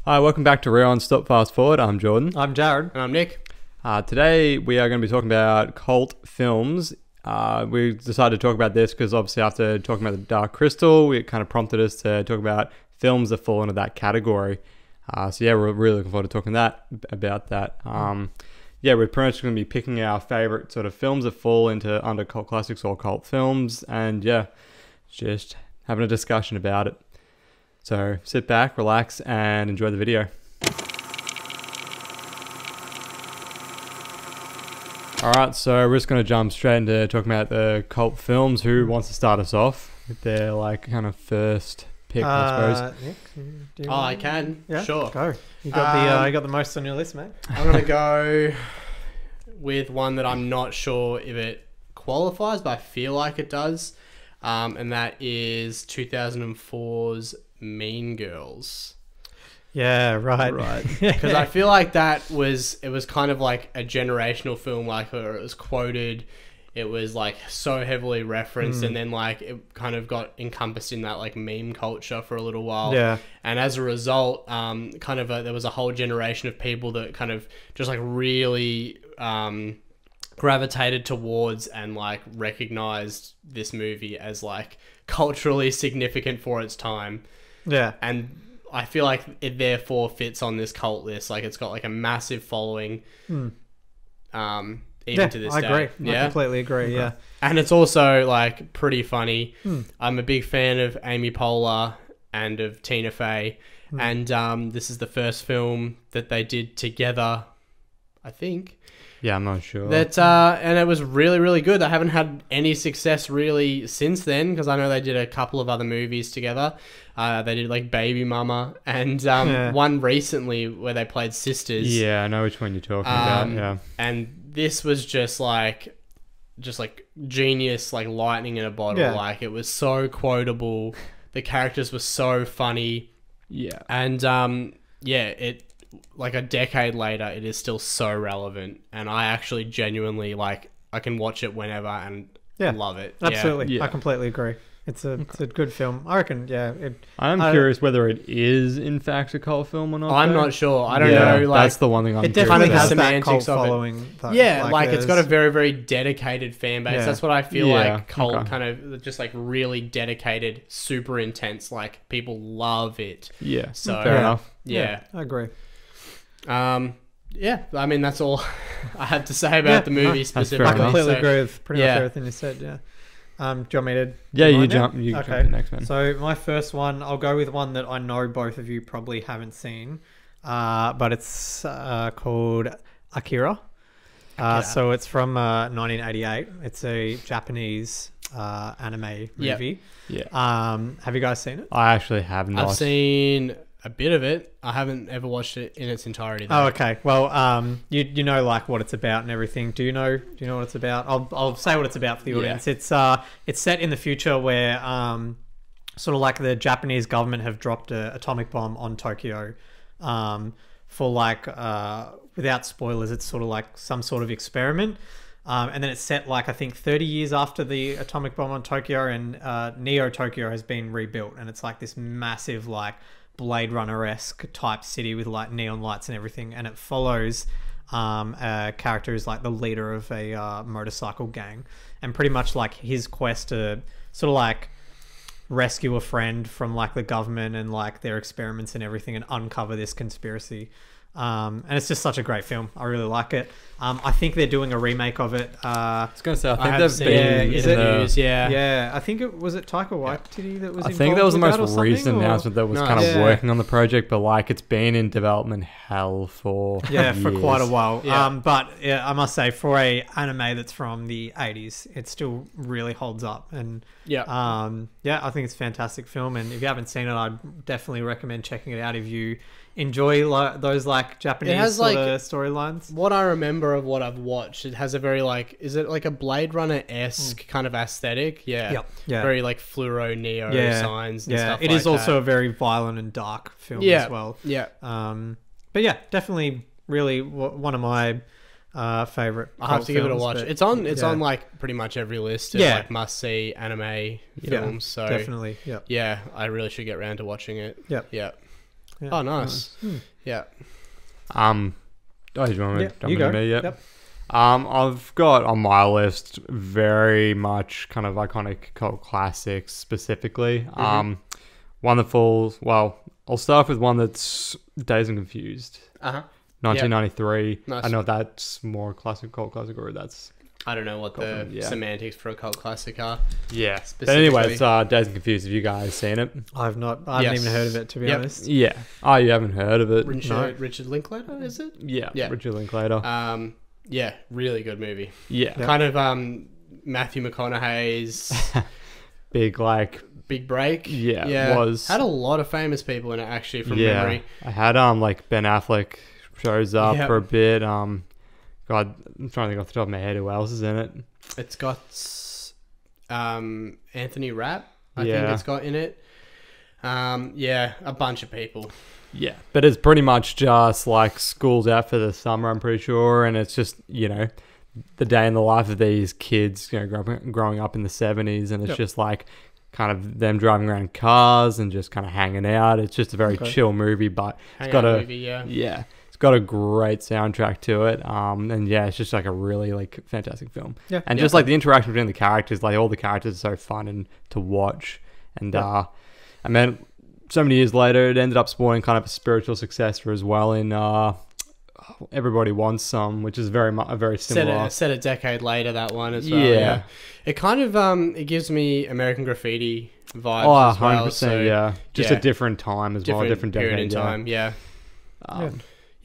Hi, welcome back to Rewind Stop Fast Forward. I'm Jordan. I'm Jared. And I'm Nick. Today we are going to be talking about cult films. We decided to talk about this because obviously after talking about The Dark Crystal, it kind of prompted us to talk about films that fall into that category. So yeah, we're really looking forward to talking about that. Yeah, we're pretty much going to be picking our favorite sort of films that fall under cult classics or cult films, and yeah, just having a discussion about it. So sit back, relax, and enjoy the video. Alright, so we're just going to jump straight into talking about the cult films. Who wants to start us off with their like kind of first pick, I suppose? Nick, I can. Yeah, sure. Go. You got the most on your list, mate. I'm going to go with one that I'm not sure if it qualifies, but I feel like it does. And that is 2004's Mean Girls. Yeah, right. Because I feel like it was kind of like a generational film, like it was quoted, it was like so heavily referenced, and then like it kind of got encompassed in that like meme culture for a little while. Yeah. And as a result, there was a whole generation of people that kind of just like really gravitated towards and like recognized this movie as like culturally significant for its time. Yeah. And I feel like it therefore fits on this cult list. Like it's got like a massive following. Even to this day. I agree. I completely agree. Okay. Yeah. And it's also like pretty funny. I'm a big fan of Amy Poehler and of Tina Fey. And this is the first film that they did together, I think. Yeah, I'm not sure. And it was really, really good. They haven't had any success really since then, because I know they did a couple of other movies together. They did like Baby Mama and one recently where they played sisters. Yeah, I know which one you're talking about. Yeah. And this was just like genius, like lightning in a bottle. Yeah. Like it was so quotable. The characters were so funny. Yeah. And it like a decade later, it is still so relevant, and I actually genuinely like I can watch it whenever and love it. Absolutely, I completely agree. It's a good film. I reckon. Yeah, I'm curious whether it is in fact a cult film or not. I'm not sure. I don't know. Like, that's the one thing I'm it definitely has that cult following. Yeah, like it's got a very, very dedicated fan base. Yeah. That's what I feel like cult kind of just like really dedicated, super intense. Like people love it. Yeah. So fair enough. Yeah, I agree. Yeah, I mean that's all I have to say about the movie specifically. I completely agree with pretty much everything you said. Yeah. Do you want me to? Yeah, you jump. You jump in next, man. So my first one, I'll go with one that I know both of you probably haven't seen, but it's called Akira. So it's from 1988. It's a Japanese anime movie. Yeah. Have you guys seen it? I actually have not. I've seen a bit of it. I haven't ever watched it in its entirety though. Oh, okay. Well, you know like what it's about and everything. Do you know what it's about? I'll say what it's about for the audience. It's set in the future where sort of like the Japanese government have dropped an atomic bomb on Tokyo for like without spoilers, it's sort of like some sort of experiment. And then it's set like I think 30 years after the atomic bomb on Tokyo, and Neo Tokyo has been rebuilt, and it's like this massive like Blade Runner-esque type city with like neon lights and everything, and it follows a character who's like the leader of a motorcycle gang, and pretty much like his quest to sort of like rescue a friend from like the government and like their experiments and everything, and uncover this conspiracy. And it's just such a great film. I really like it. I think they're doing a remake of it. I was going to say, I think they've been in the news. Yeah. I think it was Taika Waititi that was involved. I think that was the most recent announcement that was kind of working on the project, but like it's been in development hell for years. For quite a while. Yeah. But yeah, I must say, for a anime that's from the 80s, it still really holds up. And I think it's a fantastic film. And if you haven't seen it, I'd definitely recommend checking it out if you enjoy those like Japanese sort of storylines. What I remember of what I've watched, it has a very like, is it like a Blade Runner-esque kind of aesthetic? Yeah. Very like fluoro neo signs and stuff like that. It is also a very violent and dark film as well. Yeah. But yeah, definitely really one of my favorite. I'll have to give it a watch. It's on like pretty much every list of like must see anime films. So definitely. Yeah, I really should get around to watching it. Yeah. Yeah. Oh, nice. Yeah. Oh, do you want me? Yeah, you go. Me? Yep. I've got on my list very much kind of iconic cult classics specifically. One that falls. Well, I'll start with one that's Dazed and Confused. 1993. Yep. Nice. I know if that's more classic cult classic or that's. I don't know what the semantics for a cult classic are. Yeah. But anyway, it's Dazed and Confused. Have you guys seen it? I've not. I haven't even heard of it, to be honest. Yeah. Oh, you haven't heard of it? Richard Linklater, is it? Yeah. Richard Linklater. Yeah, really good movie. Yeah. Kind of Matthew McConaughey's big break. Yeah, it was. Had a lot of famous people in it, actually, from memory. I had like Ben Affleck shows up for a bit. God, I'm trying to think off the top of my head who else is in it. It's got Anthony Rapp, I think it's got in it. A bunch of people. Yeah, but it's pretty much just like school's out for the summer, I'm pretty sure, and it's just, the day in the life of these kids, growing up in the 70s, and it's just like kind of them driving around cars and just kind of hanging out. It's just a very chill movie, but it's got it's got a great soundtrack to it, and it's just like a really like fantastic film. And just like the interaction between the characters, like all the characters are so fun and to watch, and I mean, so many years later, it ended up spawning kind of a spiritual successor as well in Everybody Wants Some, which is very similar. Set a decade later, that one as well. Yeah. It kind of it gives me American Graffiti vibes as well. 100%, so, just a different time as well, a different decade in time.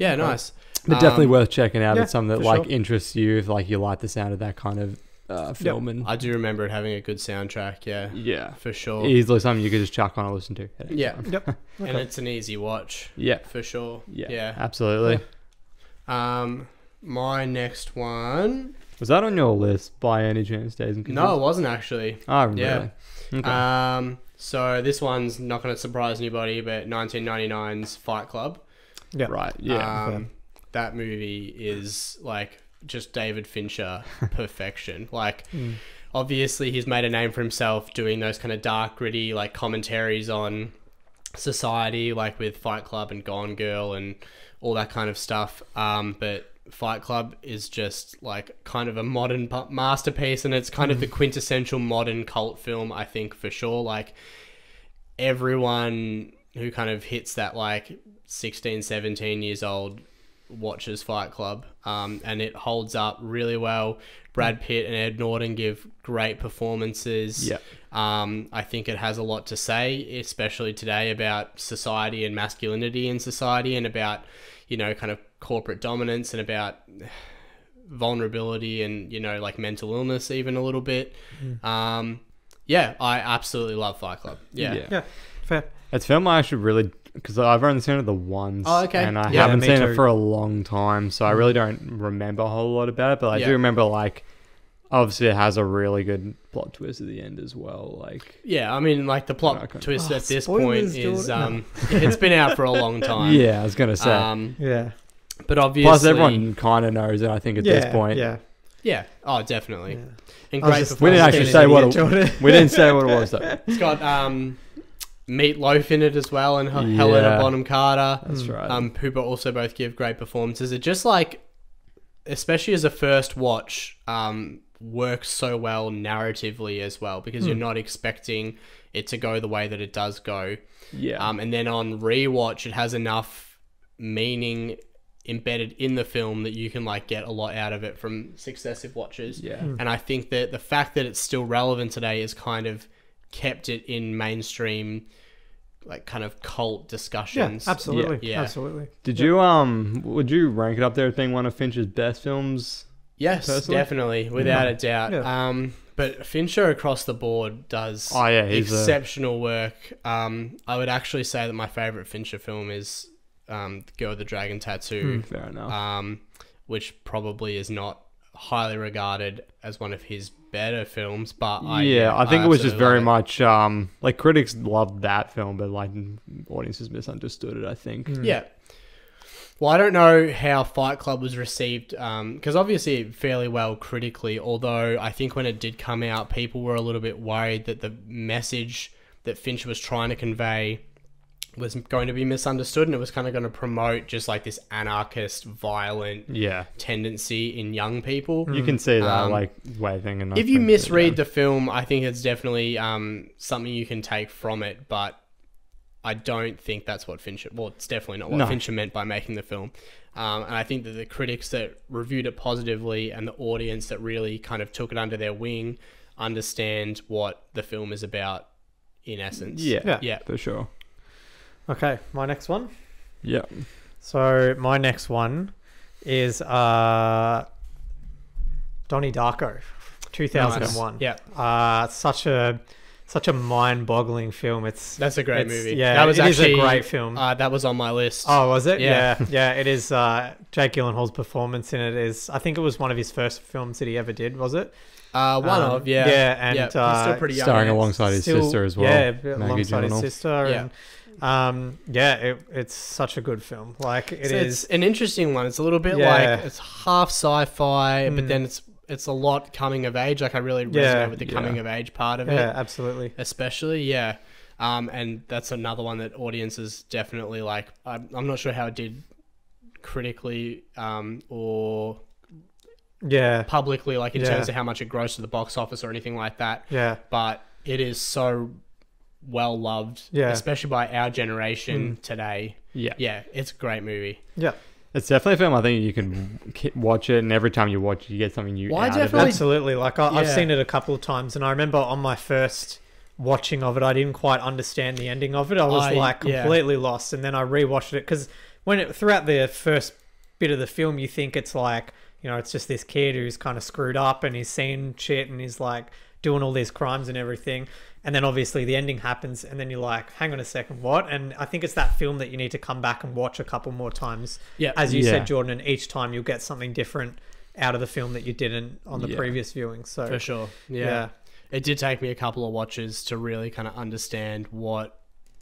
Nice. But definitely worth checking out. It's something that interests you, if like you like the sound of that kind of film. And I do remember it having a good soundtrack. Yeah, for sure. Easily something you could just chuck on and listen to. And it's an easy watch. For sure. Absolutely. My next one, was that on your list by any chance, Dazed and Confused? No, it wasn't actually. Oh, really? Okay. So this one's not going to surprise anybody, but 1999's Fight Club. Right. That movie is like just David Fincher perfection. Like, obviously he's made a name for himself doing those kind of dark, gritty like commentaries on society, like with Fight Club and Gone Girl and all that kind of stuff. But Fight Club is just like kind of a modern masterpiece, and it's kind of the quintessential modern cult film, I think, for sure. Like, everyone who kind of hits that like 16, 17 years old watches Fight Club, and it holds up really well. Brad Pitt and Ed Norton give great performances. I think it has a lot to say, especially today, about society and masculinity in society, and about, kind of corporate dominance, and about vulnerability and, like mental illness even a little bit. I absolutely love Fight Club. Yeah, fair. It's a film I actually really, because I've only seen it the once, and I haven't seen it for a long time, so I really don't remember a whole lot about it, but I do remember, like, obviously it has a really good plot twist at the end as well. Like, I mean, like, the plot twist at this point is it's been out for a long time. I was gonna say but obviously, plus everyone kind of knows it, I think, at this point. Oh, definitely. And great. We didn't actually say what we didn't say what it was though. It's got Meatloaf in it as well, and Helena Bonham Carter. That's right. Who also both give great performances. It just, like, especially as a first watch, works so well narratively as well, because you're not expecting it to go the way that it does go. And then on rewatch, it has enough meaning embedded in the film that you can like get a lot out of it from successive watches. And I think that the fact that it's still relevant today is kind of kept it in mainstream, like, kind of cult discussions. Absolutely. Absolutely. Did you would you rank it up there as being one of Fincher's best films? Yes, personally? Definitely, without a doubt. But Fincher across the board does exceptional work. I would actually say that my favorite Fincher film is Girl with the Dragon Tattoo. Fair enough. Which probably is not highly regarded as one of his better films, but I think it was just very much like, critics loved that film, but like audiences misunderstood it, I think. Well, I don't know how Fight Club was received, because obviously fairly well critically, although I think when it did come out, people were a little bit worried that the message that Fincher was trying to convey was going to be misunderstood, and it was kind of going to promote just like this anarchist, violent tendency in young people. You can see that like way thing. And if you misread the film, I think it's definitely something you can take from it, but I don't think that's what Fincher... Well, it's definitely not what Fincher meant by making the film. And I think that the critics that reviewed it positively and the audience that really kind of took it under their wing understand what the film is about in essence. Yeah, for sure. Okay, my next one. Yeah. So my next one is Donnie Darko, 2001. Nice. Yeah. Such a mind-boggling film. That's a great movie. Yeah, that was actually a great film. That was on my list. Oh, was it? Yeah. It is. Jake Gyllenhaal's performance in it is. I think it was one of his first films that he ever did. Was it? And he's still pretty young. Starring alongside his sister as well. Yeah, alongside his sister. And, it's such a good film. Like it's an interesting one. It's a little bit like it's half sci-fi, but then it's a lot coming of age. Like I really resonate with the coming of age part of it. Yeah, absolutely. Especially, and that's another one that audiences definitely like. I'm not sure how it did critically or publicly, like in terms of how much it grossed at the box office or anything like that. Yeah, but it is so well loved, especially by our generation today. Yeah, it's a great movie. Yeah. It's definitely a film I think you can watch it, and every time you watch it, you get something new out of it. Absolutely. Like I've seen it a couple of times, and I remember on my first watching of it, I didn't quite understand the ending of it. I was completely lost, and then I rewatched it because throughout the first bit of the film, you think it's like, it's just this kid who's kind of screwed up and he's seen shit and he's like doing all these crimes and everything. And then obviously the ending happens, and then you're like, hang on a second, what? And I think it's that film that you need to come back and watch a couple more times. Yeah. As you said, Jordan, and each time you'll get something different out of the film that you didn't on the previous viewing. So for sure. Yeah. It did take me a couple of watches to really kind of understand what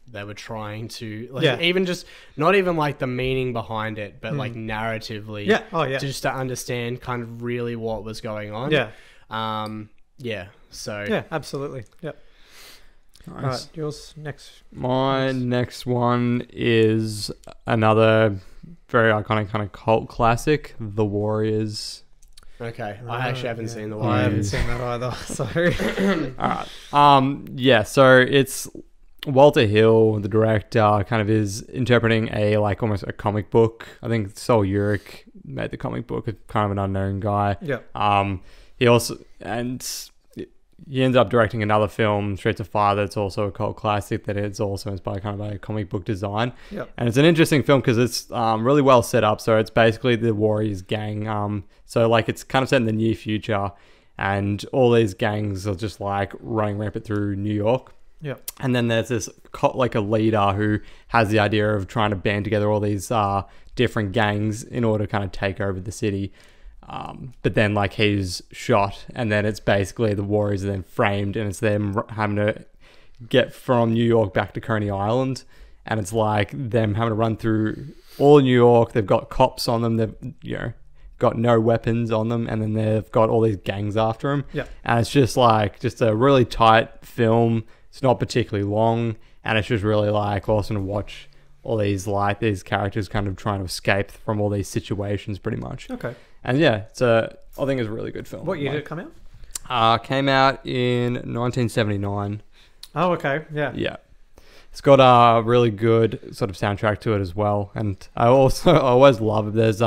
they were trying to even just not even like the meaning behind it, but like narratively. Just to understand kind of really what was going on. So absolutely. Yep. Nice. All right, yours next. My next one is another very iconic kind of cult classic, The Warriors. Okay, I actually haven't seen The Warriors. I haven't seen that either. So, all right. So it's Walter Hill, the director, kind of is interpreting almost a comic book. I think Sol Uric made the comic book, kind of an unknown guy. Yeah. He ends up directing another film, Streets of Fire, that's also a cult classic that is also inspired kind of by a comic book design. Yep. And it's an interesting film because it's really well set up. So it's basically the Warriors gang. So it's kind of set in the near future, and all these gangs are just like running rampant through New York. Yep. And then there's this a leader who has the idea of trying to band together all these different gangs in order to kind of take over the city. But then he's shot, and then it's basically the Warriors are then framed, and it's them having to get from New York back to Coney Island, and it's like them having to run through all New York. They've got cops on them. They've got no weapons on them, and then they've got all these gangs after them. Yeah, and it's just a really tight film. It's not particularly long, and it's just really awesome to watch all these these characters kind of trying to escape from all these situations, pretty much. Okay. And I think it's a really good film. What year did it come out? Came out in 1979. Oh, okay. Yeah. Yeah. It's got a really good sort of soundtrack to it as well. And I always love it. There's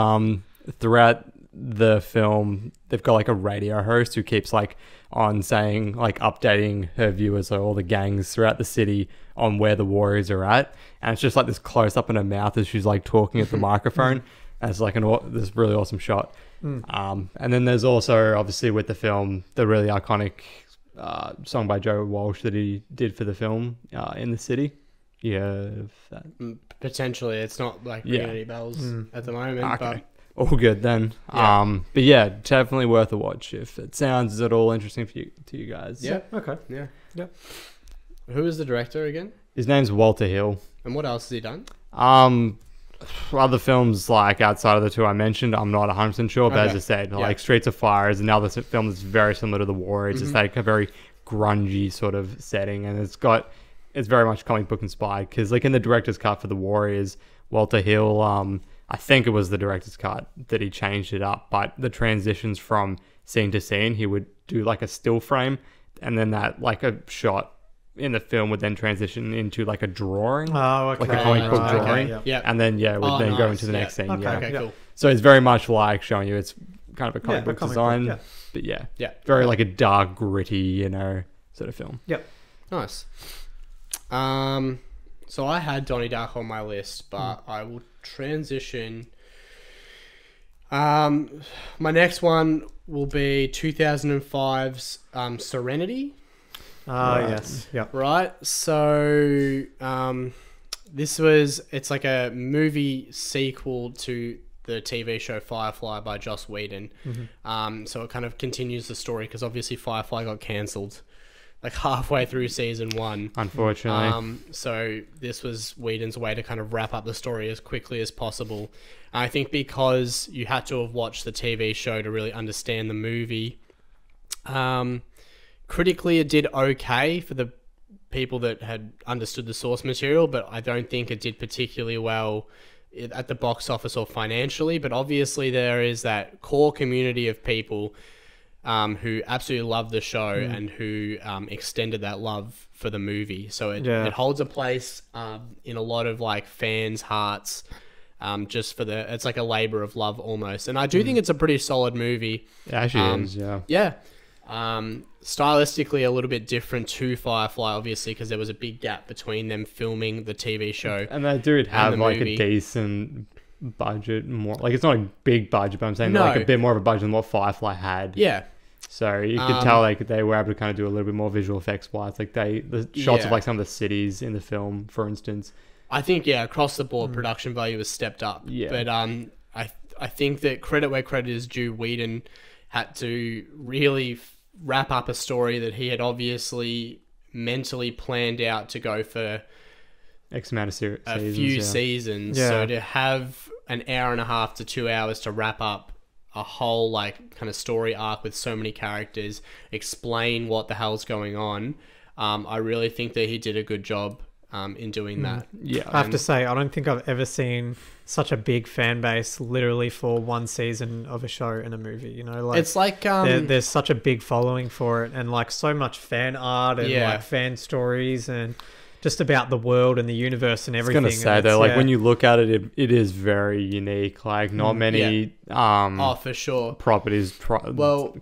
throughout the film, they've got a radio host who keeps on saying, updating her viewers, so all the gangs throughout the city on where the Warriors are at. And it's just this close up in her mouth as she's talking at the microphone. And it's this really awesome shot. And then there's also, obviously, with the film, the really iconic song by Joe Walsh that he did for the film, In the City. Yeah. Potentially. It's not ringing any bells at the moment. Okay. All good then. Yeah. But yeah, definitely worth a watch if it sounds at all interesting to you guys. Yeah. Okay. Yeah. Who is the director again? His name's Walter Hill. And what else has he done? Other films outside of the two I mentioned, I'm not 100% sure, but as I said, Streets of Fire is another film that's very similar to The Warriors. It's a very grungy sort of setting, and it's it's very much comic book inspired, because like in the director's cut for The Warriors, Walter Hill, I think it was the director's cut that he changed it up, but the transitions from scene to scene, he would do like a still frame, and then that like a shot in the film would then transition into like a drawing, like a comic book drawing, and then it would then go into the next scene. Okay, cool. So it's very much like showing you it's kind of a comic book design, but very like a dark, gritty, you know, sort of film. Yep. Nice. So I had Donnie Darko on my list, but I will transition. My next one will be 2005's Serenity. Yes. Yep. Right. So it's like a movie sequel to the TV show Firefly by Joss Whedon. So it kind of continues the story, because obviously Firefly got cancelled like halfway through season 1, unfortunately. So this was Whedon's way to kind of wrap up the story as quickly as possible. And I think because you had to have watched the TV show to really understand the movie. Critically, it did okay for the people that had understood the source material, but I don't think it did particularly well at the box office or financially. But obviously there is that core community of people who absolutely love the show and who extended that love for the movie. So it holds a place in a lot of like fans' hearts, just for it's like a labor of love almost. And I do think it's a pretty solid movie. It actually is, yeah. Stylistically a little bit different to Firefly, obviously, because there was a big gap between them filming the TV show and they do have like a decent budget, more like it's not a big budget, but I'm saying like a bit more of a budget than what Firefly had. So you could tell they were able to kind of do a little bit more visual effects wise, like the shots of like some of the cities in the film, for instance. I think across the board production value was stepped up. But I think that credit where credit is due, Whedon had to really wrap up a story that he had obviously mentally planned out to go for X amount of seasons, a few seasons. So to have an hour and a half to 2 hours to wrap up a whole like kind of story arc with so many characters, explain what the hell's going on, I really think that he did a good job in doing that. I have to say, I don't think I've ever seen such a big fan base literally for one season of a show in a movie. You know, like it's like there's such a big following for it, and like so much fan art and like fan stories and just about the world and the universe and everything. I was gonna say though, like when you look at it, it is very unique. Like not many for sure properties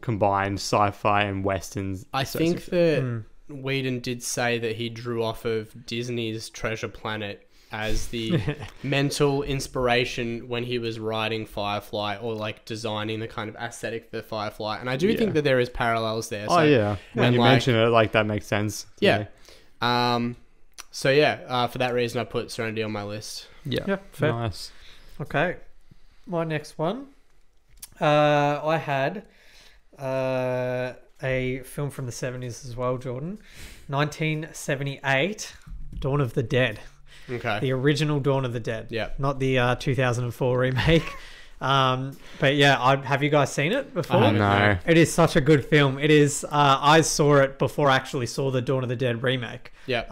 combined sci-fi and westerns. I think that Whedon did say that he drew off of Disney's Treasure Planet as the mental inspiration when he was writing Firefly, or like designing the kind of aesthetic for Firefly. And I do think that there is parallels there. So, when you mention it, like that makes sense. For that reason I put Serenity on my list. Fair. Nice. Okay, my next one, I had a film from the 70s as well, Jordan. 1978, Dawn of the Dead. Okay. The original Dawn of the Dead. Yeah. Not the 2004 remake. But yeah, have you guys seen it before? No. It is such a good film. It is. I saw it before I actually saw the Dawn of the Dead remake. Yeah.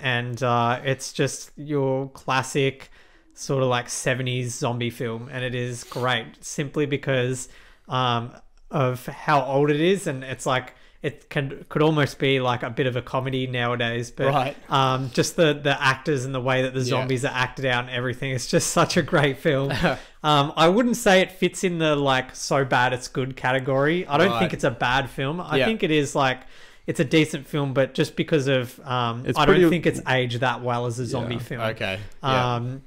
And it's just your classic sort of like 70s zombie film, and it is great simply because of how old it is, and it's like it could almost be like a bit of a comedy nowadays, but just the actors and the way that the zombies are acted out and everything, it's just such a great film. I wouldn't say it fits in the like so bad it's good category. I don't think it's a bad film. I think it is like it's a decent film, but just because of I don't think it's aged that well as a zombie film. Okay.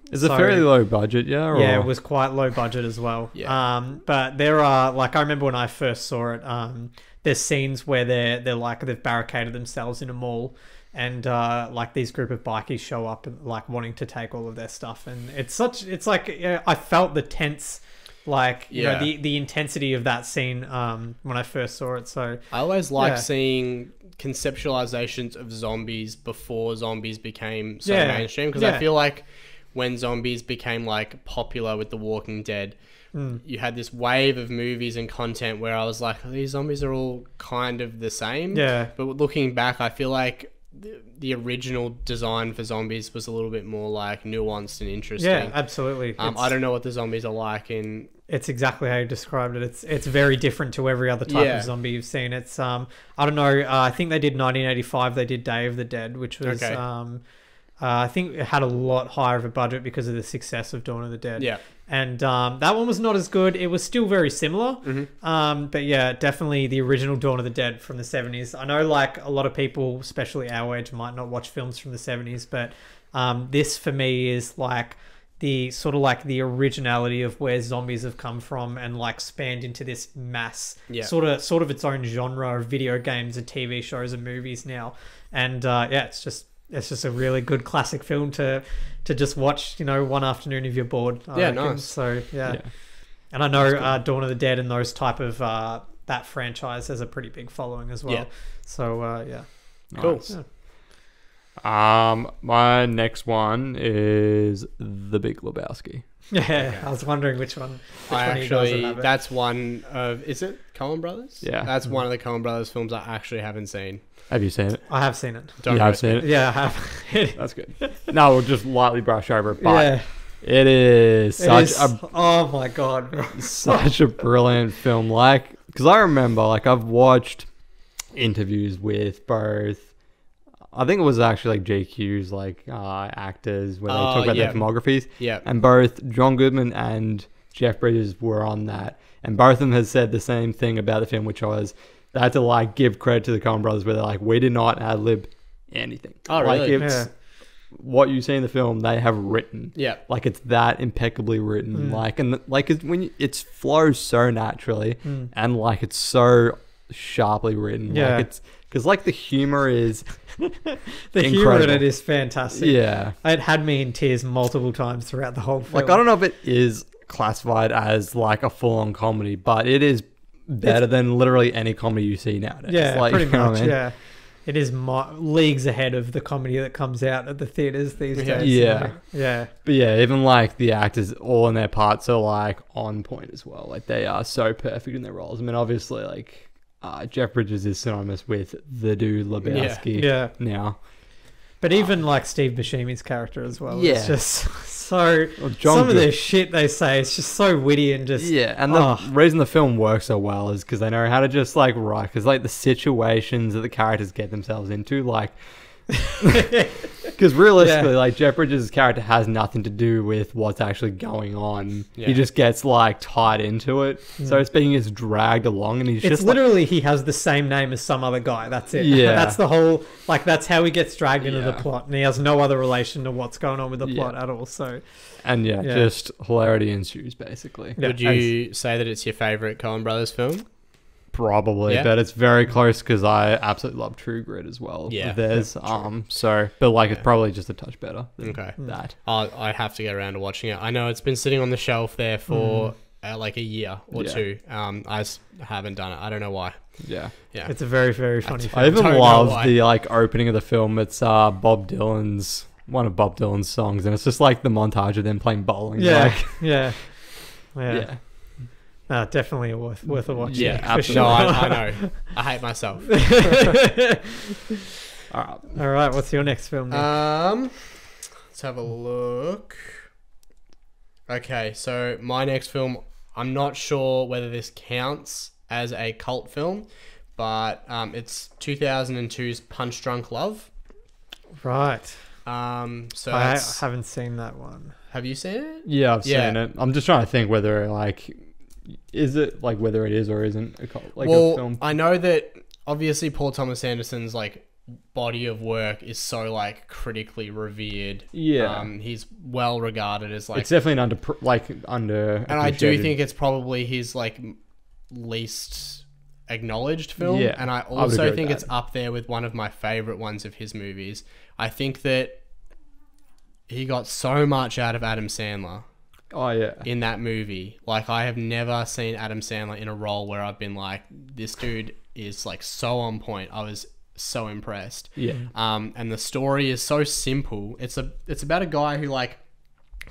Is it fairly low budget? Or? Yeah, it was quite low budget as well. But there are like I remember when I first saw it. There's scenes where they've barricaded themselves in a mall, and like these group of bikies show up and like wanting to take all of their stuff, and it's like I felt the tense. Like you know the intensity of that scene when I first saw it. So I always like seeing conceptualizations of zombies before zombies became so mainstream, because I feel like when zombies became like popular with The Walking Dead, you had this wave of movies and content where I was like, these zombies are all kind of the same. But looking back, I feel like the original design for zombies was a little bit more like nuanced and interesting. Yeah, absolutely. I don't know what the zombies are like in. It's exactly how you described it. It's very different to every other type of zombie you've seen. It's I don't know. I think they did 1985. They did Day of the Dead, which was I think it had a lot higher of a budget because of the success of Dawn of the Dead. Yeah. And that one was not as good. It was still very similar. But yeah, definitely the original Dawn of the Dead from the 70s. I know like a lot of people, especially our age, might not watch films from the 70s, but this for me is like the sort of like the originality of where zombies have come from and like spanned into this mass sort of its own genre of video games and TV shows and movies now. And it's just a really good classic film to just watch, one afternoon if you're bored. I reckon. Nice. So yeah. And I know Dawn of the Dead and those type of that franchise has a pretty big following as well. So yeah. Cool. Nice. My next one is The Big Lebowski. Yeah, I was wondering which one. That's one of. Is it Coen Brothers? Yeah, that's one of the Coen Brothers films I actually haven't seen. Have you seen it? I have seen it. I've seen it. Yeah, I have. That's good. No, we'll just lightly brush over it, but it is oh my god, such a brilliant film. Like, because I remember, like, I've watched interviews with both. I think it was actually like GQ's like actors where they talk about their filmographies. Yeah. And both John Goodman and Jeff Bridges were on that. And both of them has said the same thing about the film, which was they had to like give credit to the Coen brothers where they're like, we did not ad-lib anything. Oh, really? Like it's what you see in the film, they have written. Yeah. Like it's that impeccably written. Like, and like it flows so naturally and like it's so sharply written. Yeah. Like it's, because like the humor is the humor in it is fantastic. Yeah. It had me in tears multiple times throughout the whole film. Like I don't know if it is classified as like a full-on comedy, but it is better than literally any comedy you see nowadays. Yeah, like, pretty much. I mean? Yeah. It is leagues ahead of the comedy that comes out at the theaters these days. Yeah. Yeah. But yeah, even like the actors all in their parts are like on point as well. Like they are so perfect in their roles. I mean, obviously like Jeff Bridges is synonymous with the dude Lebowski now. But even like Steve Buscemi's character as well. Yeah. It's just so... some of the shit they say, it's just so witty and just... Yeah, and the reason the film works so well is because they know how to just like write. Because like the situations that the characters get themselves into, like... Because realistically, like Jeff Bridges' character has nothing to do with what's actually going on. He just gets like tied into it. So it's being just dragged along, and he's it's just literally like, he has the same name as some other guy. That's it. Yeah, that's the whole like that's how he gets dragged into the plot, and he has no other relation to what's going on with the plot at all. So, and just hilarity ensues basically. Would you say that it's your favorite Coen Brothers film? Probably, but it's very close because I absolutely love True Grit as well. Yeah, there's so, but like it's probably just a touch better than that. I have to get around to watching it. I know it's been sitting on the shelf there for like a year or two. I just haven't done it. I don't know why. Yeah, it's a very, very funny film. I even love the like opening of the film. It's Bob Dylan's one of Bob Dylan's songs, and it's just like the montage of them playing bowling. Yeah, like, yeah. Definitely worth a watch. Yeah, absolutely. Sure. No, I know. I hate myself. All right. What's your next film? Let's have a look. Okay, so my next film, I'm not sure whether this counts as a cult film, but it's 2002's Punchdrunk Love. Right. So I haven't seen that one. Have you seen it? Yeah, I've seen it. I'm just trying to think whether like is it like whether it is or isn't a cult like a film. I know that obviously Paul Thomas Anderson's like body of work is so like critically revered. Yeah. He's well regarded as like it's definitely an under and I do think it's probably his like least acknowledged film. Yeah, and I also think it's up there with one of my favorite ones of his movies. I think that he got so much out of Adam Sandler. Oh yeah. In that movie. Like I have never seen Adam Sandler in a role where I've been like, this dude is like so on point. I was so impressed. Yeah. And the story is so simple. It's about a guy who like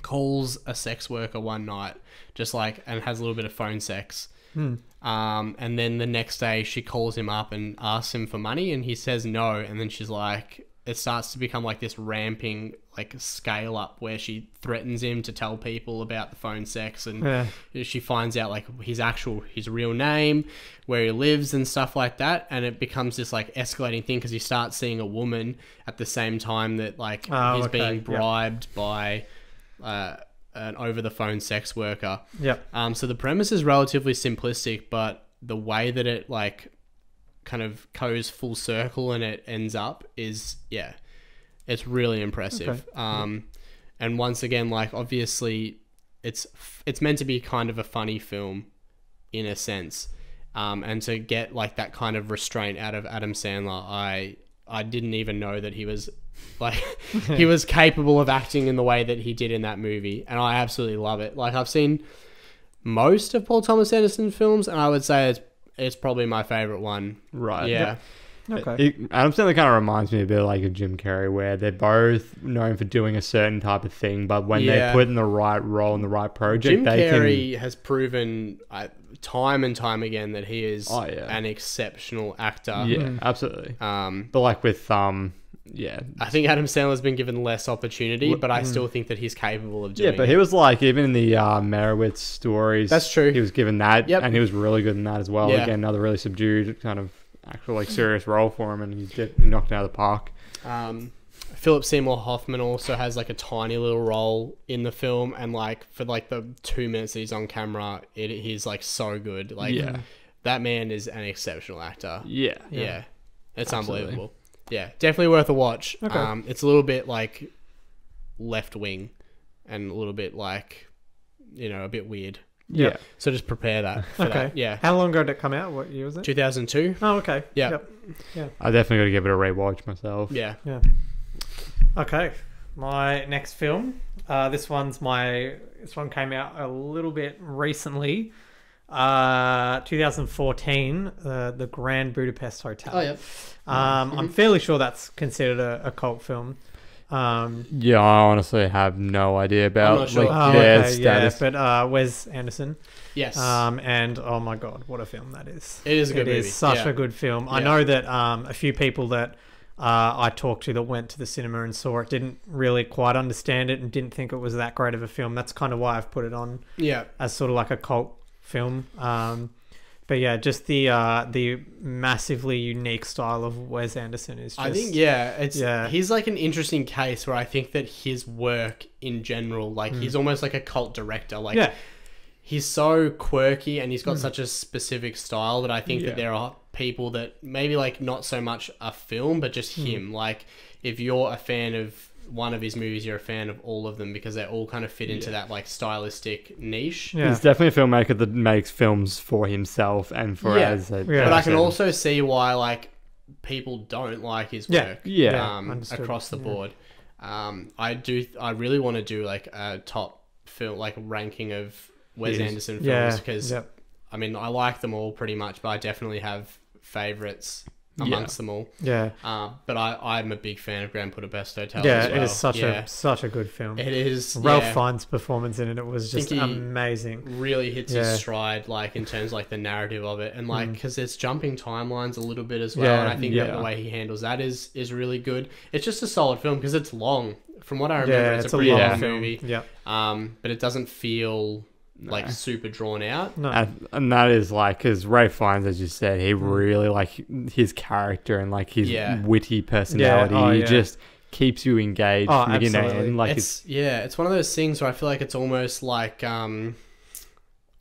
calls a sex worker one night, just like, and has a little bit of phone sex. And then the next day she calls him up and asks him for money, and he says no, and then she's like, it starts to become like this ramping like scale up where she threatens him to tell people about the phone sex, and she finds out like his real name, where he lives and stuff like that, and it becomes this like escalating thing because you start seeing a woman at the same time that like he's being bribed by an over the phone sex worker. So the premise is relatively simplistic, but the way that it like kind of goes full circle and it ends up is it's really impressive. And once again, like obviously it's meant to be kind of a funny film in a sense, and to get like that kind of restraint out of Adam Sandler, I didn't even know that he was like he was capable of acting in the way that he did in that movie, and I absolutely love it. Like I've seen most of Paul Thomas Anderson's films, and I would say it's probably my favorite one. Right. Yeah. Okay. Adam Sandler kind of reminds me a bit like of Jim Carrey, where they're both known for doing a certain type of thing, but when they put in the right role in the right project, Jim Carrey has proven time and time again that he is an exceptional actor. Yeah, absolutely. But like with I think Adam Sandler's been given less opportunity, but I still think that he's capable of doing it. Yeah, but he was like, even in the Merowitz stories, that's true. He was given that, and he was really good in that as well. Again, another really subdued kind of actual like serious role for him, and he knocked it out of the park. Philip Seymour Hoffman also has like a tiny little role in the film, and like for like the 2 minutes that he's on camera, he's like so good. Like that man is an exceptional actor. Yeah, it's unbelievable. Yeah, definitely worth a watch. Okay. It's a little bit like left wing, and a little bit like a bit weird. Yeah. So just prepare that. For that. Yeah. How long ago did it come out? What year was it? 2002. Oh, okay. Yeah. Yeah. I definitely got to give it a rewatch myself. Yeah. Okay. My next film. This one came out a little bit recently. 2014. The Grand Budapest Hotel. Oh, yeah. I'm fairly sure that's considered a cult film. I honestly have no idea about I'm not sure. their status. But Wes Anderson. Yes. And oh my god, what a film that is! It is a good movie. It is such a good film. I know that a few people that I talked to that went to the cinema and saw it didn't really quite understand it and didn't think it was that great of a film. That's kind of why I've put it on as sort of like a cult film. But yeah, just the massively unique style of Wes Anderson is just... I think, he's like an interesting case where I think that his work in general, like he's almost like a cult director. Like he's so quirky and he's got such a specific style that I think that there are people that maybe like not so much a film, but just him. Like if you're a fan of one of his movies, you're a fan of all of them because they all kind of fit into that like stylistic niche. He's definitely a filmmaker that makes films for himself and for as a but I can also see why like people don't like his work across the board. I really want to do like a top film like ranking of Wes Anderson films because I mean I like them all pretty much, but I definitely have favorites amongst them all. But I'm a big fan of Grand Budapest Hotel as well. It is such a good film. It is. Ralph Fiennes' performance in it was just amazing. Really hits his stride, like in terms of like the narrative of it, and like because it's jumping timelines a little bit as well. And I think that the way he handles that is really good. It's just a solid film because it's long. From what I remember, it's a pretty long movie. But it doesn't feel like super drawn out. And that is like because Ray Fiennes, as you said, he really like his character and like his witty personality. He just keeps you engaged from the beginning. And like it's one of those things where I feel like it's almost like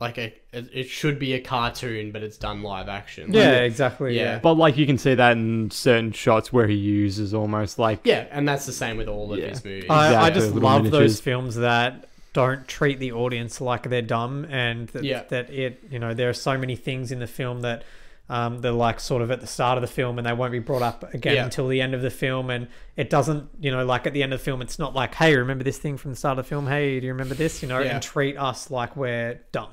it should be a cartoon, but it's done live action. Exactly. But like you can see that in certain shots where he uses almost like and that's the same with all of his movies. I just love those films that don't treat the audience like they're dumb, and that it there are so many things in the film that they're like sort of at the start of the film and they won't be brought up again until the end of the film, and it doesn't like at the end of the film it's not like, hey, remember this thing from the start of the film, hey, do you remember this, and treat us like we're dumb.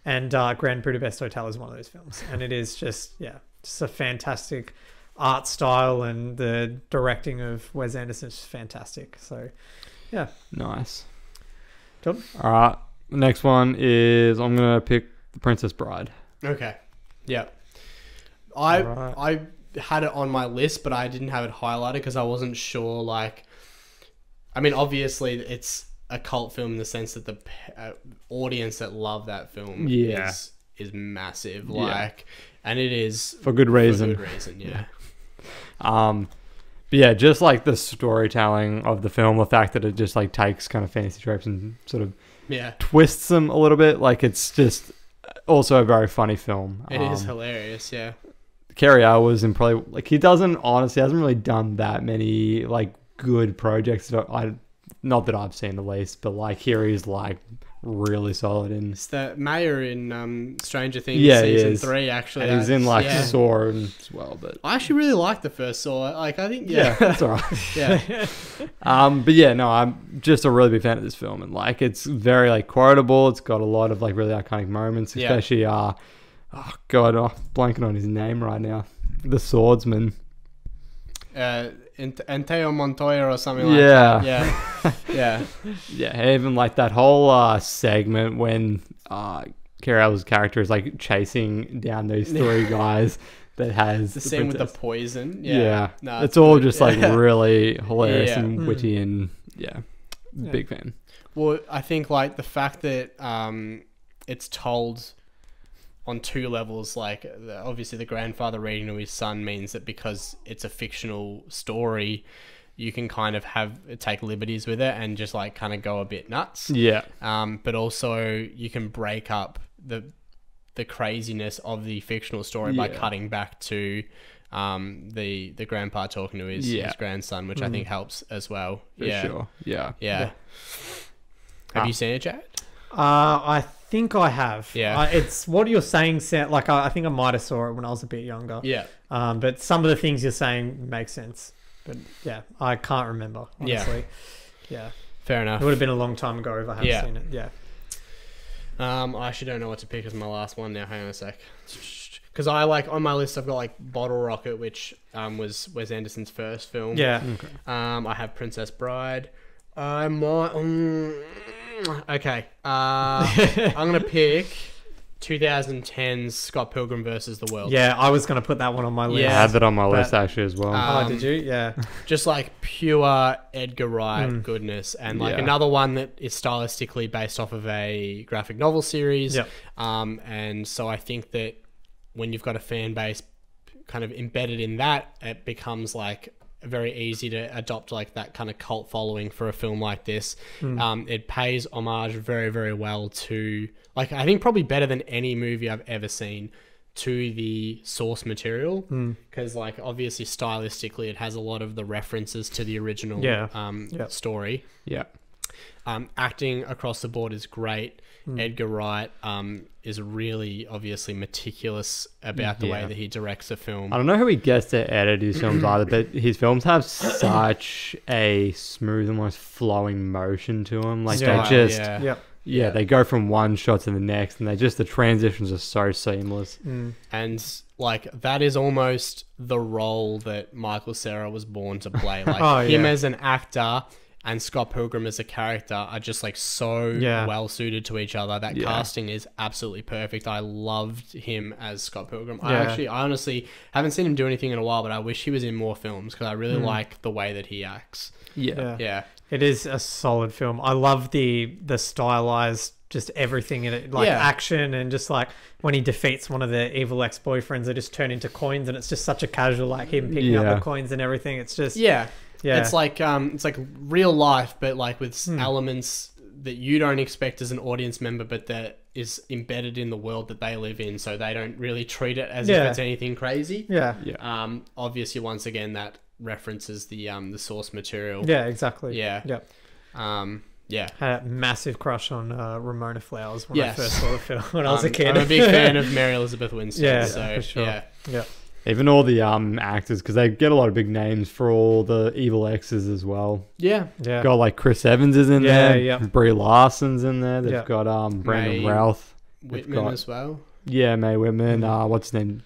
And Grand Budapest Hotel is one of those films, and it is just a fantastic art style, and the directing of Wes Anderson is fantastic. So nice. John? All right. The next one is I'm going to pick The Princess Bride. Okay. Yeah. I had it on my list, but I didn't have it highlighted because I wasn't sure. Like, I mean, obviously, it's a cult film in the sense that the audience that love that film is massive. Like, and it is for good reason. Yeah. But yeah, just like the storytelling of the film, the fact that it just like takes kind of fantasy tropes and sort of twists them a little bit. Like, it's just also a very funny film. It is hilarious. Yeah. Cary Elwes and probably like he hasn't really done that many like good projects that not that I've seen at least, but like here he's like really solid in. It's the mayor in Stranger Things season 3 actually. And he's in like Saw as well, but I actually really like the first Saw. Like I think that's alright. But yeah, no, I'm just a really big fan of this film, and like it's very like quotable. It's got a lot of like really iconic moments, especially oh god, blanking on his name right now. The swordsman. Anteo Montoya or something like that. Yeah, even like that whole segment when Cary Elwes' character is like chasing down those three guys that has the scene with the poison. No, it's all just like really hilarious and witty, and big fan. Well, I think like the fact that it's told on two levels, like obviously the grandfather reading to his son means that because it's a fictional story, you can kind of take liberties with it and just like kind of go a bit nuts. But also you can break up the craziness of the fictional story by cutting back to the grandpa talking to his grandson, which I think helps as well. For sure. Yeah. Have you seen it, Jared? I think I have. Yeah. It's what you're saying. Like I think I might have saw it when I was a bit younger. Yeah. But some of the things you're saying make sense. But yeah, I can't remember, honestly. Yeah. Fair enough. It would have been a long time ago if I hadn't seen it. Yeah. I actually don't know what to pick as my last one now. Hang on a sec. Because I like on my list I've got like Bottle Rocket, which was Wes Anderson's first film. Yeah. Okay. I have Princess Bride. I might. Okay. I'm gonna pick 2010's Scott Pilgrim versus the World. Yeah, I was gonna put that one on my list. I have it on my list actually as well. Did you? Yeah. Just like pure Edgar Wright goodness, and like another one that is stylistically based off of a graphic novel series. Yep. And so I think that when you've got a fan base kind of embedded in that, it becomes like very easy to adopt like that kind of cult following for a film like this. It pays homage very, very well to, like, I think probably better than any movie I've ever seen, to the source material, because like obviously stylistically it has a lot of the references to the original story. Acting across the board is great. Edgar Wright is really obviously meticulous about the way that he directs a film. I don't know how he gets to edit his films either, but his films have such a smooth, almost flowing motion to them. Like they just, they go from one shot to the next, and the transitions are so seamless. And like that is almost the role that Michael Cera was born to play. Like him as an actor and Scott Pilgrim as a character are just like so well suited to each other. That casting is absolutely perfect. I loved him as Scott Pilgrim. I honestly haven't seen him do anything in a while, but I wish he was in more films because I really like the way that he acts. Yeah. It is a solid film. I love the stylized, just everything in it, like action, and just like when he defeats one of the evil ex-boyfriends, they just turn into coins, and it's just such a casual, like him picking up the coins and everything. It's just it's like real life, but like with elements that you don't expect as an audience member, but that is embedded in the world that they live in, so they don't really treat it as if it's anything crazy. Obviously, once again, that references the source material. Yeah, exactly. Had a massive crush on Ramona Flowers when I first saw the film when I was a kid. I'm a big fan of Mary Elizabeth Winstead. For sure. Even all the actors, because they get a lot of big names for all the evil exes as well. Got like Chris Evans is in there. Brie Larson's in there. They've got Brandon Routh. Whitman as well. Yeah, Mae Whitman. What's his name?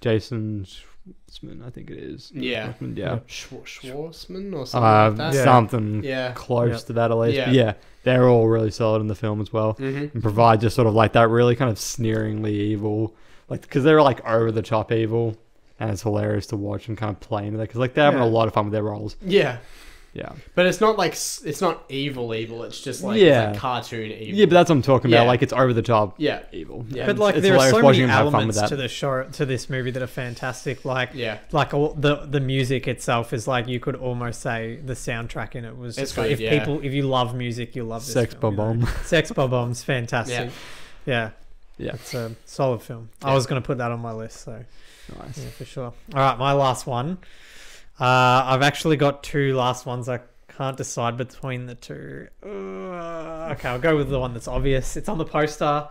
Jason Schwartzman, I think it is. Schwartzman or something like that. Something close to that at least. But they're all really solid in the film as well. And provide just sort of like that really kind of sneeringly evil, like because they're like over the top evil. and it's hilarious to watch and kind of play into that because like they're having a lot of fun with their roles. Yeah. Yeah, but it's not like it's not evil. It's just like, it's like cartoon evil. Yeah, but that's what I'm talking about. Like it's over the top. Yeah, evil. Yeah, but like there are so many elements to the show, to this movie that are fantastic. Like like all the music itself is like you could almost say the soundtrack in it was. It's good, if you love music, you'll love this. Sex Bob-omb. Sex Bob-omb's fantastic. Yeah, it's a solid film. I was going to put that on my list, so nice. Yeah, for sure. All right, my last one. I've actually got two last ones. I can't decide between the two. Okay, I'll go with the one that's obvious. It's on the poster.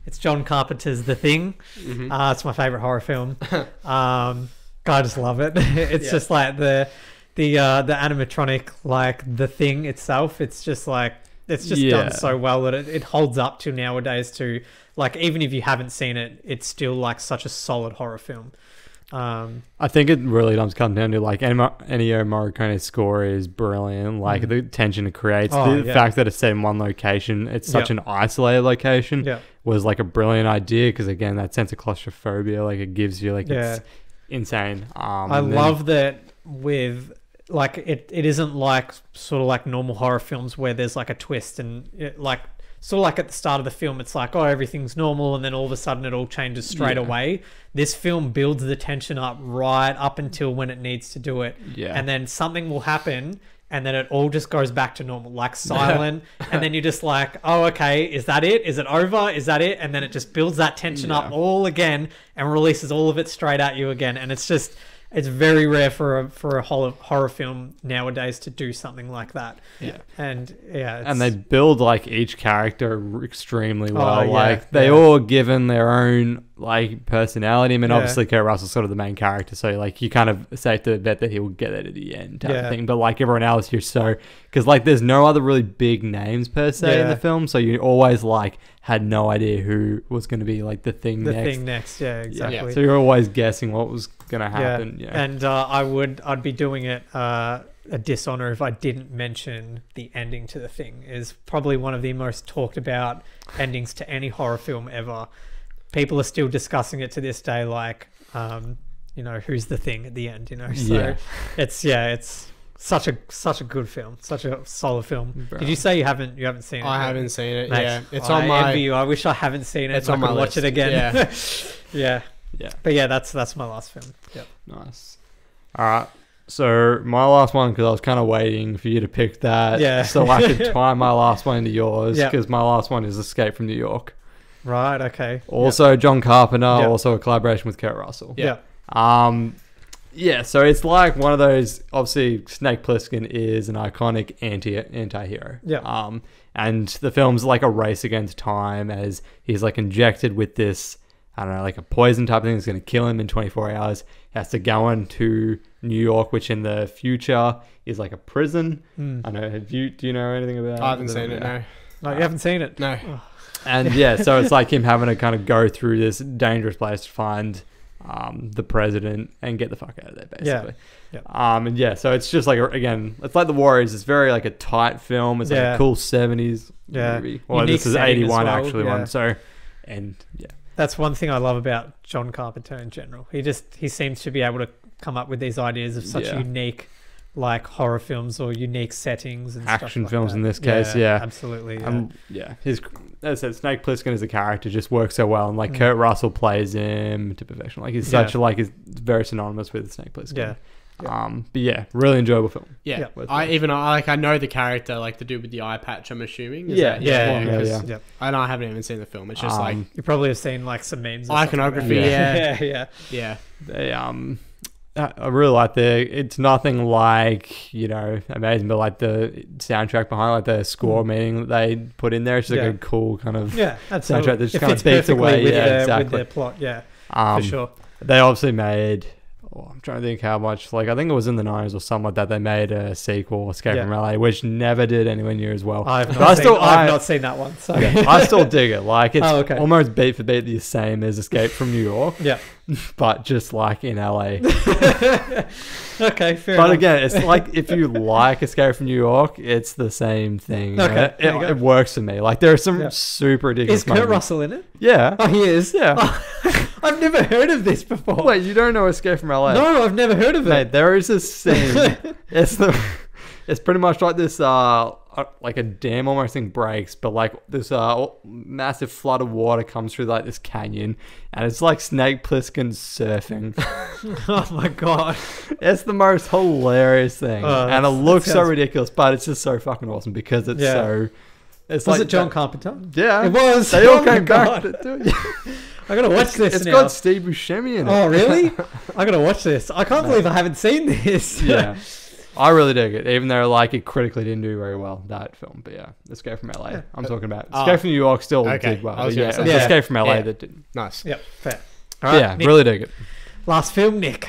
It's John Carpenter's The Thing. It's my favorite horror film. I just love it. It's just like the animatronic, like The Thing itself. It's just like it's just done so well that it holds up to nowadays. To like even if you haven't seen it, it's still like such a solid horror film. I think it really does come down to like Ennio Morricone's score is brilliant. Like the tension it creates, the fact that it's set in one location, it's such an isolated location, was like a brilliant idea because again that sense of claustrophobia, like it gives you like it's insane. I love that with like it isn't like sort of like normal horror films where there's like a twist and like. Sort of like at the start of the film, it's like, oh, everything's normal, and then all of a sudden it all changes straight away. This film builds the tension up right up until when it needs to do it. And then something will happen, and then it all just goes back to normal, like silent. And then you're just like, oh, okay, is that it? Is it over? Is that it? And then it just builds that tension up all again and releases all of it straight at you again. And it's just... It's very rare for a horror film nowadays to do something like that. And they build like each character extremely well. They all given their own like personality. I mean, obviously Kurt Russell's sort of the main character, so like you kind of safe to bet that he will get it at the end type of thing. But like everyone else, you're so because like there's no other really big names per se in the film, so you always like had no idea who was going to be like the thing next. Exactly. So you're always guessing what was going to happen. And I'd be doing it a dishonor if I didn't mention the ending to The Thing. Is probably one of the most talked about endings to any horror film ever. People are still discussing it to this day, like you know, who's the thing at the end, you know. So it's such a good film, such a solid film. Bro. Did you say you haven't seen it? I haven't seen it. Mate, yeah, it's on my. Envy you. I wish I haven't seen it. It's on my watch it again. Yeah. But yeah, that's my last film. Yep. Nice. All right. So my last one, because I was kind of waiting for you to pick that, so I could tie my last one into yours, because my last one is Escape from New York. Right. Okay. Also John Carpenter. Also a collaboration with Kurt Russell. So it's like one of those. Obviously, Snake Plissken is an iconic anti-hero. And the film's like a race against time as he's like injected with this, I don't know, like a poison type of thing that's going to kill him in 24 hours. He has to go into New York, which in the future is like a prison. I know. Do you know anything about it? I haven't seen it. No. No, you haven't seen it. No. And so it's like him having to kind of go through this dangerous place to find the president and get the fuck out of there, basically. So it's just like again, it's like The Warriors. It's very like a tight film. It's like a cool 70s movie. Well, this is 81 actually one. So that's one thing I love about John Carpenter in general. He seems to be able to come up with these ideas of such unique like horror films or unique settings and action stuff films like in this case. Absolutely. His, as I said, Snake Plissken as a character just works so well, and like Kurt Russell plays him to perfection. Like he's such a, like he's very synonymous with Snake Plissken. But really enjoyable film. I know the character, like the dude with the eye patch, I'm assuming. I know I haven't even seen the film. It's just like you probably have seen like some memes, iconography. I really like it's nothing like, you know, amazing, but like the soundtrack behind, like the score meaning that they put in there, it's just like a cool kind of soundtrack that just kind of beats away with their plot. For sure. They obviously made, I'm trying to think how much, like I think it was in the 90s or something like that, they made a sequel, Escape from LA, which never did anywhere near as well. I've not seen that one, so I still dig it. Like it's almost beat for beat the same as Escape from New York, but just like in LA. Okay, fair enough. But again, it's like if you like Escape from New York, it's the same thing. Okay, it works for me. Like there are some super ridiculous moments. Is Kurt Russell in it? Yeah. Oh, he is? Yeah. I've never heard of this before. Wait, you don't know Escape from LA? No, I've never heard of it. Mate, there is a scene. It's pretty much like this, like a dam almost thing breaks, but like this massive flood of water comes through like this canyon, and it's like Snake Plissken surfing. Oh my god. It's the most hilarious thing, and it looks so sounds... ridiculous, but it's just so fucking awesome because it's so... Was like it John Carpenter? Yeah. It was. They all came back to do it. I gotta watch this It's now. got Steve Buscemi in it. Oh, really? I gotta watch this. I can't believe I haven't seen this. Yeah. I really dig it, even though like it critically didn't do very well, that film. But yeah, Escape from LA. I'm talking about Escape from New York still did well. It was Escape from LA that didn't. Nice. Yep, fair. All right, Nick, really dig it. Last film, Nick.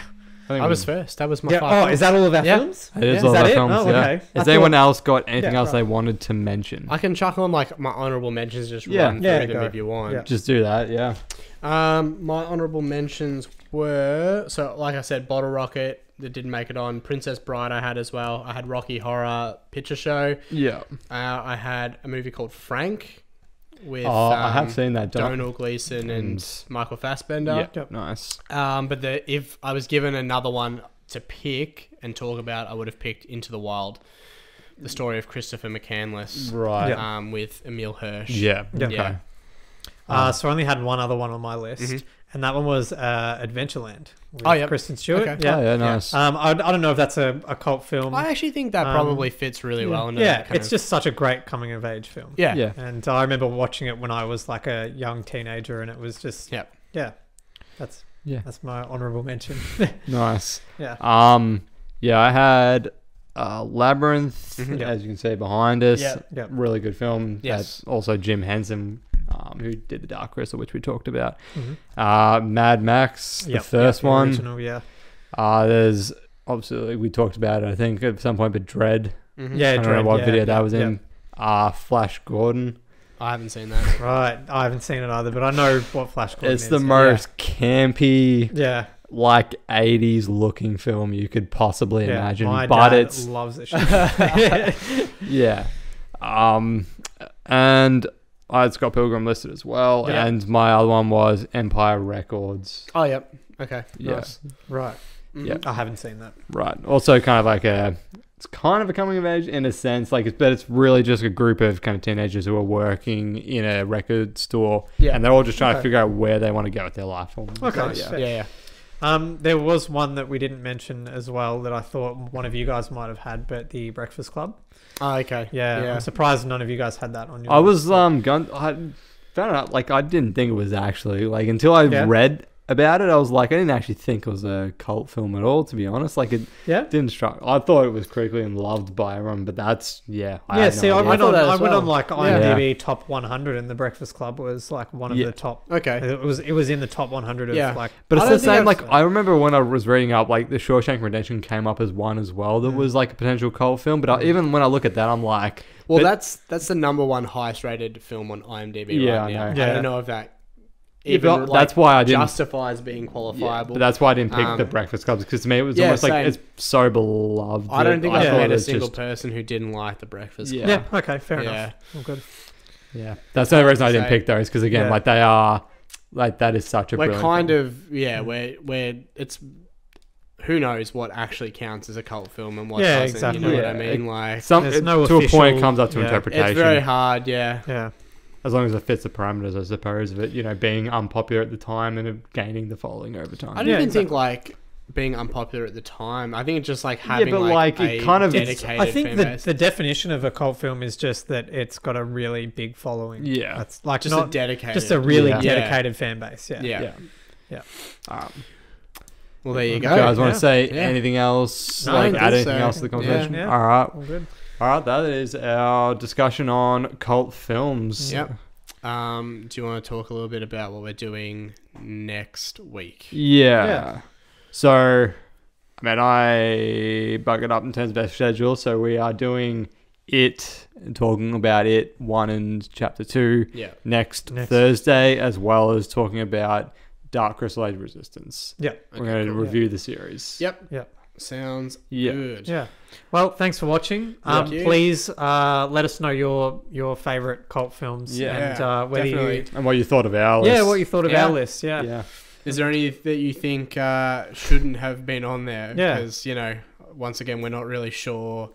I was first. That was my five. Oh, is that all of our films? It is all of our films, okay. Has anyone else got anything else they wanted to mention? I can chuck on like my honourable mentions, just run through them if you want. Yeah. Just do that, yeah. My honourable mentions were, so like I said, Bottle Rocket, that didn't make it on. Princess Bride I had as well. I had Rocky Horror Picture Show. Yeah. I had a movie called Frank with I have seen that. Domhnall Gleeson and Michael Fassbender. Yeah, nice. But if I was given another one to pick and talk about, I would have picked Into the Wild, the story of Christopher McCandless, right? With Emile Hirsch. Yeah. Okay. So I only had one other one on my list, and that one was Adventureland with Kristen Stewart. Okay. Yeah. Oh, yeah, nice. I don't know if that's a cult film. I actually think that probably fits really well into that kind it's just such a great coming of age film. Yeah. And I remember watching it when I was like a young teenager, and it was just that's my honorable mention. Nice. Yeah. I had Labyrinth, as you can see behind us. Yeah. Really good film. Yes. That's also Jim Henson, who did The Dark Crystal, which we talked about. Mad Max, the first one. Original, there's obviously, we talked about it, I think, at some point, but Dread. Yeah, I don't know what video that was in. Flash Gordon. I haven't seen that. Right. I haven't seen it either, but I know what Flash Gordon is. It's the most campy, like 80s looking film you could possibly imagine. My but dad loves it. Yeah. And it's got Pilgrim listed as well. Yeah. And my other one was Empire Records. Oh, yep. Okay. Yeah. Nice. Right. Yeah. I haven't seen that. Right. Also kind of like it's kind of a coming of age in a sense, but it's really just a group of kind of teenagers who are working in a record store, and they're all just trying to figure out where they want to go with their life. Okay. So, Yeah. There was one that we didn't mention as well that I thought one of you guys might have had, but The Breakfast Club. Oh, okay. Yeah. I'm surprised none of you guys had that on your I list. was I found out I didn't think it was actually until I read about it, I was like, I didn't actually think it was a cult film at all, to be honest. It didn't strike. I thought it was critically and loved by everyone, but that's I went on like IMDb Yeah. top 100, and The Breakfast Club was like one of the top. Okay. It was in the top 100 of like. But it's I the don't think same. I remember when I was reading up, The Shawshank Redemption came up as one as well. That was like a potential cult film. But even when I look at that, I'm like, well, that's the number one highest rated film on IMDb right now. I don't know if that. Even, that's why I didn't justifies being qualifiable. But that's why I didn't pick The Breakfast Club, because to me it was almost same. like it's so beloved. I don't think I've met a it's single person who didn't like The Breakfast Club. Yeah. Okay. Fair enough. All good. Yeah, that's the only reason I didn't pick those, because again, they are that is such a. We're brilliant kind film. of we're it's. Who knows what actually counts as a cult film and what Yeah, doesn't? exactly. You know what I mean? There's no to official, a point it comes up to interpretation. It's very hard. Yeah. Yeah. As long as it fits the parameters, I suppose, of it, being unpopular at the time and of gaining the following over time. I don't even think being unpopular at the time. I think it's just having it kind of. dedicated I think fan base. the definition of a cult film is just that it's got a really big following. Yeah, that's just a dedicated, just a really dedicated fan base. Yeah. Well, there you go. You guys want to say anything else? No, add anything else to the conversation? Yeah. All right. All good. All right. That is our discussion on cult films. Yep. Do you want to talk a little bit about what we're doing next week? Yeah. So, I bug it up in terms of our schedule. So we are doing It and talking about It 1 and Chapter 2 next Thursday, as well as talking about Dark Crystal Age Resistance. Yeah. We're going to review the series. Yep. Sounds good. Yeah. Well, thanks for watching. Please let us know your favorite cult films. Yeah. And whether definitely. And what you thought of our list. Yeah, what you thought of our list. Yeah. Is there any that you think shouldn't have been on there? Yeah. Because, you know, once again, we're not really sure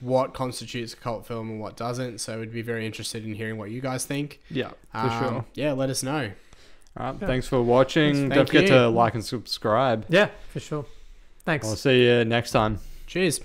what constitutes a cult film and what doesn't. So we'd be very interested in hearing what you guys think. Yeah, for sure. Yeah, let us know. All right, thanks for watching. Thank Don't forget you. to like and subscribe. Yeah, for sure. Thanks. I'll see you next time. Cheers.